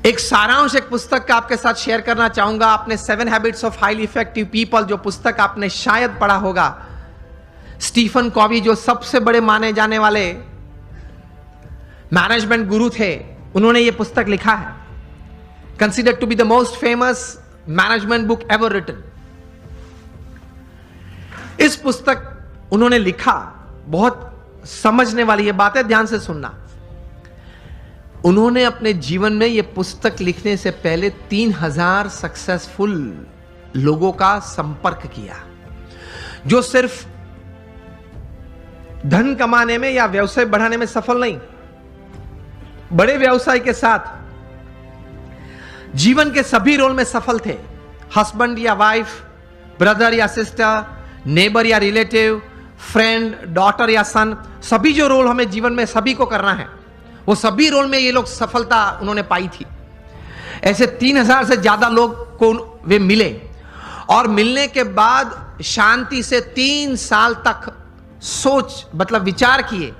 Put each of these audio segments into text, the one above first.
एक सारांश एक पुस्तक का आपके साथ शेयर करना चाहूंगा। आपने 7 habits of highly effective people जो पुस्तक आपने शायद पढ़ा होगा, स्टीफन कॉवी जो सबसे बड़े माने जाने वाले मैनेजमेंट गुरु थे, उन्होंने यह पुस्तक लिखा है, considered to be the most famous management book ever written. इस पुस्तक उन्होंने लिखा, बहुत समझने वाली ये बात है, ध्यान से सुनना। उन्होंने अपने जीवन में यह पुस्तक लिखने से पहले 3000 सक्सेसफुल लोगों का संपर्क किया, जो सिर्फ धन कमाने में या व्यवसाय बढ़ाने में सफल नहीं, बड़े व्यवसाय के साथ जीवन के सभी रोल में सफल थे। हस्बैंड या वाइफ, ब्रदर या सिस्टर, नेबर या रिलेटिव, फ्रेंड, डॉटर या सन, सभी जो रोल हमें जीवन में सभी को करना है, वो सभी रोल में ये लोग सफलता उन्होंने पाई थी। ऐसे 3000 से ज्यादा लोग को वे मिले और मिलने के बाद शांति से 3 साल तक सोच मतलब विचार किए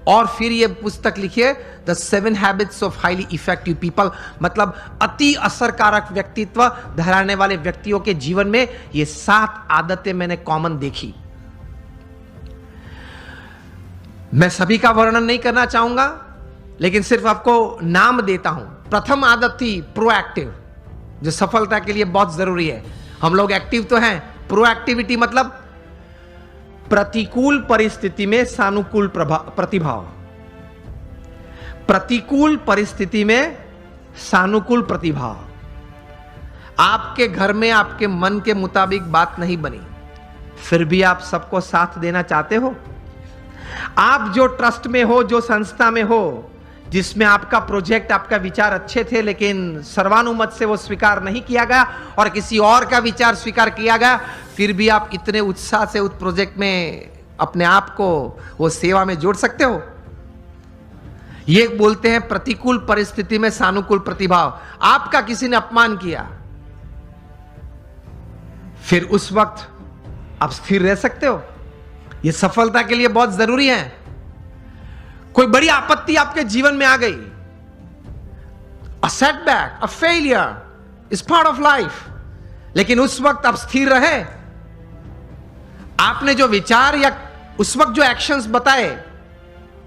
और फिर ये पुस्तक लिखिए, the 7 habits of highly effective people. मतलब अति असरकारक व्यक्तित्व धराने वाले व्यक्तियों के जीवन में ये 7 आदतें मैंने कॉमन देखी। मैं सभी का वर्णन नहीं करना चाहूंगा, लेकिन सिर्फ आपको नाम देता हूं। प्रथम आदत थी प्रोएक्टिव, जो सफलता के लिए बहुत जरूरी है। हम लोग एक्टिव तो हैं, प्रोएक्टिविटी मतलब प्रतिकूल परिस्थिति में सानुकूल प्रतिभाव। प्रतिकूल परिस्थिति में सानुकूल प्रतिभाव। आपके घर में आपके मन के मुताबिक बात नहीं बनी, फिर भी आप सबको साथ देना चाहते हो। आप जो ट्रस्ट में हो, जो संस्था में हो, जिसमें आपका प्रोजेक्ट, आपका विचार अच्छे थे, लेकिन सर्वानुमत से वो स्वीकार नहीं किया गया और किसी और का विचार स्वीकार किया गया, फिर भी आप इतने उत्साह से उस प्रोजेक्ट में अपने आप को वो सेवा में जोड़ सकते हो। ये बोलते हैं प्रतिकूल परिस्थिति में सानुकूल प्रतिभाव। आपका किसी ने अपमान किया, फिर उस वक्त आप स्थिर रह सकते हो। यह सफलता के लिए बहुत जरूरी है। कोई बड़ी आपत्ति आपके जीवन में आ गई, a setback, a failure is part of life, लेकिन उस वक्त आप स्थिर रहे। आपने जो विचार या उस वक्त जो एक्शंस बताए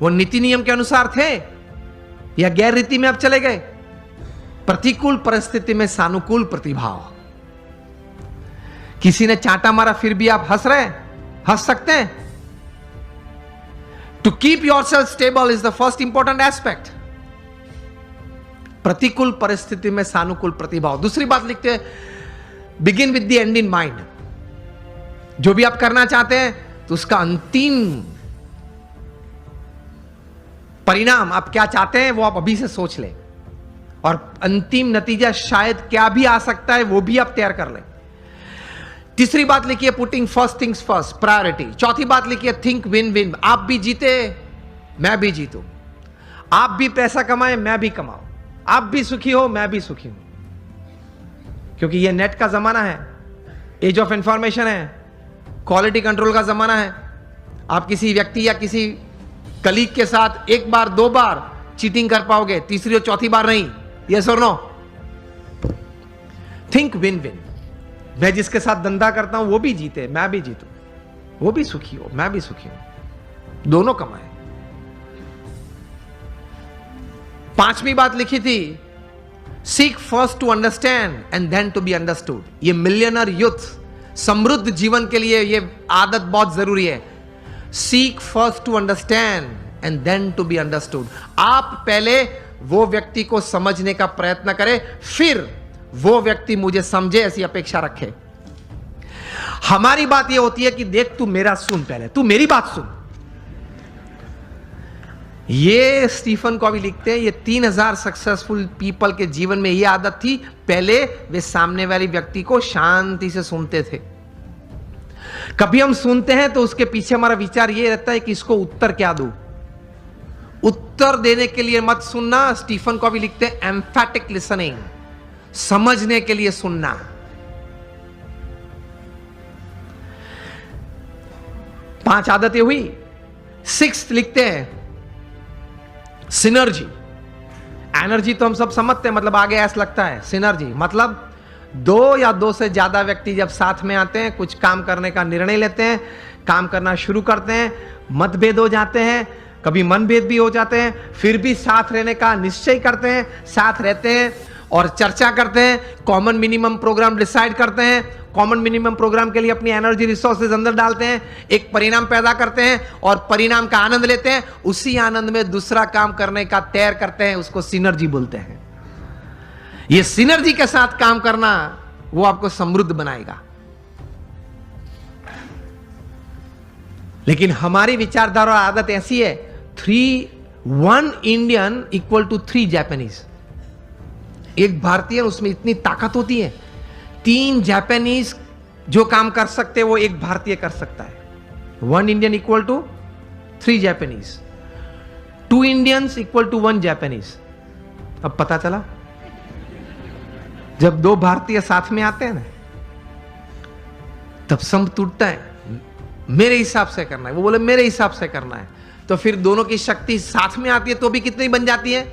वो नीति नियम के अनुसार थे या गैर रीति में आप चले गए। प्रतिकूल परिस्थिति में सानुकूल प्रतिभाव। किसी ने चांटा मारा, फिर भी आप हंस रहे, हंस सकते हैं। To keep yourself stable is the first important aspect. प्रतिकूल परिस्थिति में सानुकूल प्रतिभाव। दूसरी बात लिखते हैं, begin with the end in mind. जो भी आप करना चाहते हैं तो उसका अंतिम परिणाम आप क्या चाहते हैं वो आप अभी से सोच लें, और अंतिम नतीजा शायद क्या भी आ सकता है वो भी आप तैयार कर लें। तीसरी बात लिखिए, putting first things first, priority. चौथी बात लिखिए, थिंक विन विन। आप भी जीते, मैं भी जीतूं। आप भी पैसा कमाए, मैं भी कमाऊं। आप भी सुखी हो, मैं भी सुखी हूं। क्योंकि ये नेट का जमाना है, एज ऑफ इंफॉर्मेशन है, क्वालिटी कंट्रोल का जमाना है। आप किसी व्यक्ति या किसी कलीग के साथ 1 बार 2 बार चीटिंग कर पाओगे, तीसरी और चौथी बार नहीं। यस और नो? Think win win. मैं जिसके साथ धंधा करता हूं वो भी जीते, मैं भी जीतूं। वो भी सुखी हो, मैं भी सुखी हूं, दोनों कमाए। 5वीं बात लिखी थी, seek first to understand and then to be understood. ये मिलियनर यूथ समृद्ध जीवन के लिए ये आदत बहुत जरूरी है। Seek first to understand and then to be understood. आप पहले वो व्यक्ति को समझने का प्रयत्न करें, फिर वो व्यक्ति मुझे समझे, ऐसी अपेक्षा रखे। हमारी बात यह होती है कि देख तू मेरा सुन, पहले तू मेरी बात सुन। ये स्टीफन कॉवी लिखते हैं, ये 3000 सक्सेसफुल पीपल के जीवन में यह आदत थी। पहले वे सामने वाले व्यक्ति को शांति से सुनते थे। कभी हम सुनते हैं तो उसके पीछे हमारा विचार यह रहता है कि इसको उत्तर क्या दूं। उत्तर देने के लिए मत सुनना। स्टीफन कॉवी लिखते हैं, एम्फैटिक लिसनिंग, समझने के लिए सुनना। पांच आदतें हुई। 6th लिखते हैं, सिनर्जी, एनर्जी तो हम सब समझते हैं, मतलब आगे ऐसा लगता है सिनर्जी, मतलब दो या दो से ज्यादा व्यक्ति जब साथ में आते हैं, कुछ काम करने का निर्णय लेते हैं, काम करना शुरू करते हैं, मतभेद हो जाते हैं, कभी मनभेद भी हो जाते हैं, फिर भी साथ रहने का निश्चय करते हैं, साथ रहते हैं और चर्चा करते हैं, कॉमन मिनिमम प्रोग्राम डिसाइड करते हैं, कॉमन मिनिमम प्रोग्राम के लिए अपनी एनर्जी रिसोर्सेज अंदर डालते हैं, एक परिणाम पैदा करते हैं और परिणाम का आनंद लेते हैं, उसी आनंद में दूसरा काम करने का तैयार करते हैं, उसको सिनर्जी बोलते हैं। ये सिनर्जी के साथ काम करना वो आपको समृद्ध बनाएगा। लेकिन हमारी विचारधारा और आदत ऐसी है, 1 इंडियन इक्वल टू 3 जापानीज। एक भारतीय, उसमें इतनी ताकत होती है, 3 जापानीज जो काम कर सकते हैं वो एक भारतीय कर सकता है। 1 Indian equal to 3 Japanese, 2 Indians equal to 1 Japanese. अब पता चला, जब 2 भारतीय साथ में आते हैं ना, तब संघ टूटता है। मेरे हिसाब से करना है, वो बोले मेरे हिसाब से करना है, तो फिर दोनों की शक्ति साथ में आती है तो भी कितनी बन जाती है,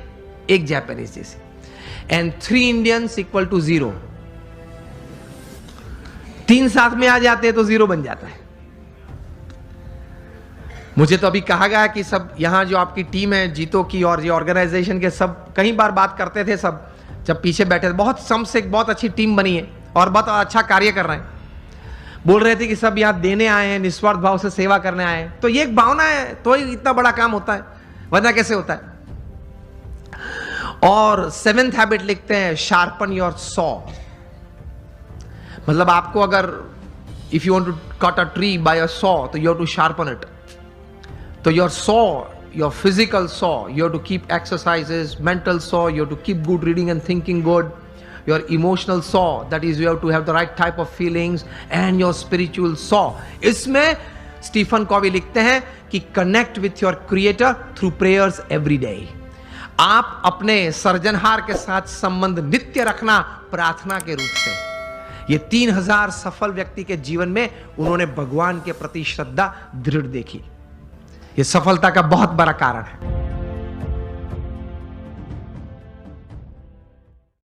एक जापानीज जैसी। एंड 3 इंडियंस इक्वल टू 0, 3 साथ में आ जाते हैं तो 0 बन जाता है। मुझे तो अभी कहा गया कि सब यहां जो आपकी टीम है जीतो की और ये ऑर्गेनाइजेशन के, सब कई बार बात करते थे, सब जब पीछे बैठे थे, बहुत सम से बहुत अच्छी टीम बनी है और बहुत अच्छा कार्य कर रहे हैं। बोल रहे थे कि सब यहां देने आए हैं, निस्वार्थ भाव से सेवा करने आए हैं, तो ये एक भावना है तो ही इतना बड़ा काम होता है, वरना कैसे होता है। और 7th हैबिट लिखते हैं, शार्पन योर सॉ। मतलब आपको अगर if you want to cut a tree by a saw, तो you have to sharpen it. तो your saw, your physical saw, you have to keep exercises, mental saw, you have to keep good reading and thinking good, your emotional saw, that is you have to have the right type of feelings, and your spiritual saw. इसमें Stephen Covey लिखते हैं कि connect with your creator through prayers every day. आप अपने सर्जनहार के साथ संबंध नित्य रखना प्रार्थना के रूप से। ये 3000 सफल व्यक्ति के जीवन में उन्होंने भगवान के प्रति श्रद्धा दृढ़ देखी। ये सफलता का बहुत बड़ा कारण है।